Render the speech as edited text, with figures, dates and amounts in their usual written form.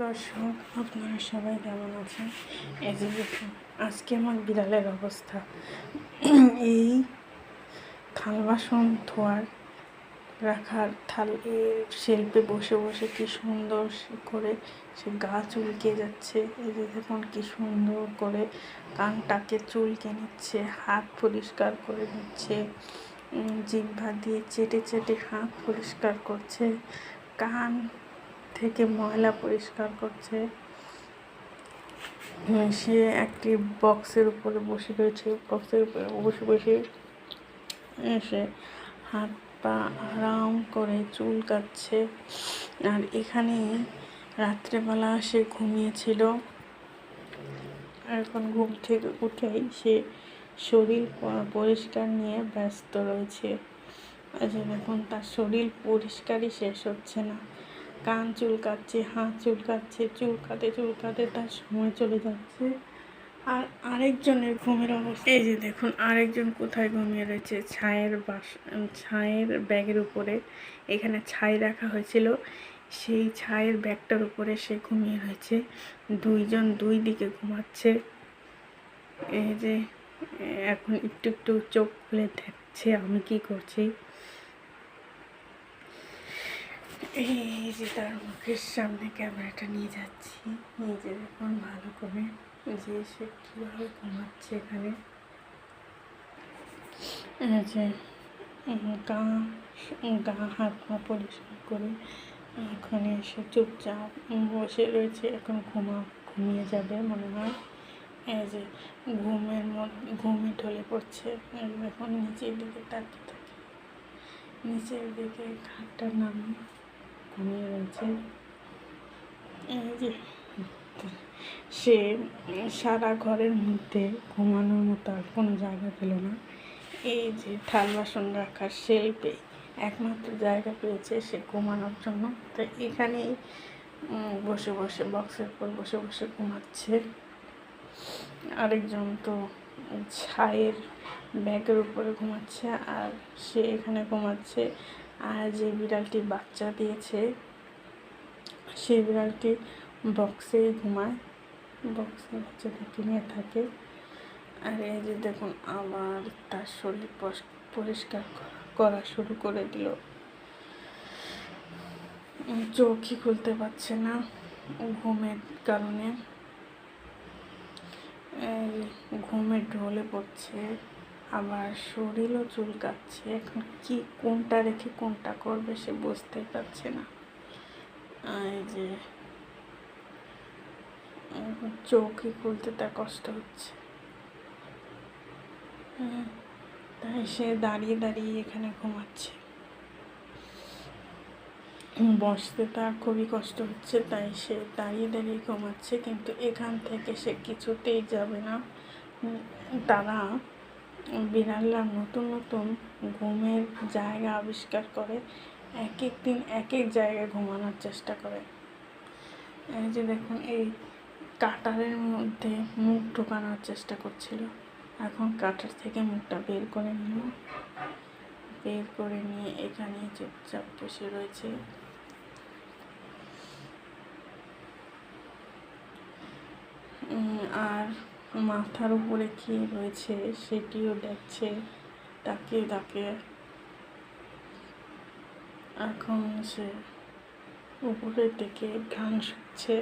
দর্শক, আপনারা সবাই কেমন আছেন? এই যে দেখুন, আজকে আমার বিড়ালের অবস্থা। এই থাল বাসন ধোয়ার রাখার শেল্ফে বসে বসে কি সুন্দর করে সে গা চুলকে যাচ্ছে। এই যে দেখুন কি সুন্দর করে কানটাকে চুলকে নিচ্ছে, হাত পরিষ্কার করে নিচ্ছে, জিহ্বা দিয়ে চেটে চেটে হাত পরিষ্কার করছে, কান থেকে ময়লা পরিষ্কার করছে। সে একটি বক্সের উপরে বসে রয়েছে, বক্সের উপরে বসে বসে সে হাত পা আরাম করে চুল কাটছে। আর এখানে রাত্রেবেলা সে ঘুমিয়েছিল, এখন ঘুম থেকে উঠেই সে শরীর পরিষ্কার নিয়ে ব্যস্ত রয়েছে। আচ্ছা দেখুন, তার শরীর পরিষ্কারই শেষ হচ্ছে না, কান চুলকাচ্ছে, হাত চুলকাচ্ছে, চুলকাতে তার সময় চলে যাচ্ছে। আর আরেকজনের ঘুমের অবস্থা, এই যে দেখুন আরেকজন কোথায় ঘুমিয়ে রয়েছে, ছায়ের ব্যাগের উপরে। এখানে ছাই রাখা হয়েছিল, সেই ছায়ের ব্যাগটার উপরে সে ঘুমিয়ে রয়েছে। দুইজন দুই দিকে ঘুমাচ্ছে। এই যে এখন একটু একটু চোখ খুলে দেখছে আমি কি করছি। এই যে তার মুখের সামনে ক্যামেরাটা নিয়ে যাচ্ছি, নিজে দেখুন ভালো করে যে সে কীভাবে ঘুমাচ্ছে। এখানে যে গা হাত পা পরিষ্কার করে এখন এসে চুপচাপ বসে রয়েছে। এখন ঘুমিয়ে যাবে মনে হয়। এই যে ঘুমে ঢলে পড়ছে। এখন নিচের দিকে তাকিয়ে থাকে, নিচের দিকে ঘাটটা নামে ঘুমিয়ে রয়েছে। এই যে সে সারা ঘরের মধ্যে ঘুমানোর মতো আর কোনো জায়গা পেল না। এই যে থাল বাসন রাখার শেল্ফে একমাত্র জায়গা পেয়েছে সে ঘুমানোর জন্য। তো এখানেই বসে বসে বক্সের উপর বসে বসে ঘুমাচ্ছে। আরেকজন তো ছায়ের ব্যাগের উপরে ঘুমাচ্ছে, আর সে এখানে ঘুমাচ্ছে। আর যে বিড়ালটি বাচ্চা দিয়েছে সেই বিড়ালটি বক্সেই ঘুমায়, বক্সে বাচ্চাদেরকে নিয়ে থাকে। আর এই যে দেখুন আবার তার শরীর পরিষ্কার করা শুরু করে দিল। চোখই খুলতে পারছে না ঘুমের কারণে, ঘুমে ঢলে পড়ছে, আবার শরীরও চুলকাচ্ছে। এখন কি কোনটা রেখে কোনটা করবে সে বুঝতেই পারছে না। এই যে চোখই খুলতে তার কষ্ট হচ্ছে, তাই সে দাঁড়িয়ে দাঁড়িয়ে এখানে ঘুমাচ্ছে। বসতে তার খুবই কষ্ট হচ্ছে, তাই সে দাঁড়িয়ে দাঁড়িয়ে ঘুমাচ্ছে। কিন্তু এখান থেকে সে কিছুতেই যাবে না। তারা বিড়ালরা নতুন নতুন ঘুমের জায়গা আবিষ্কার করে, এক এক দিন এক এক জায়গায় ঘুমানোর চেষ্টা করে। এই যে দেখুন, এই কাটারের মধ্যে মুখ ঢোকানোর চেষ্টা করছিল, এখন কাটার থেকে মুখটা বের করে নিয়ে এখানে চুপচাপ বসে রয়েছে। আর মাথার উপরে কি রয়েছে সেটিও দেখছে, তাকে এখন সে উপরের দিকে ঘ্রাণ শুকছে।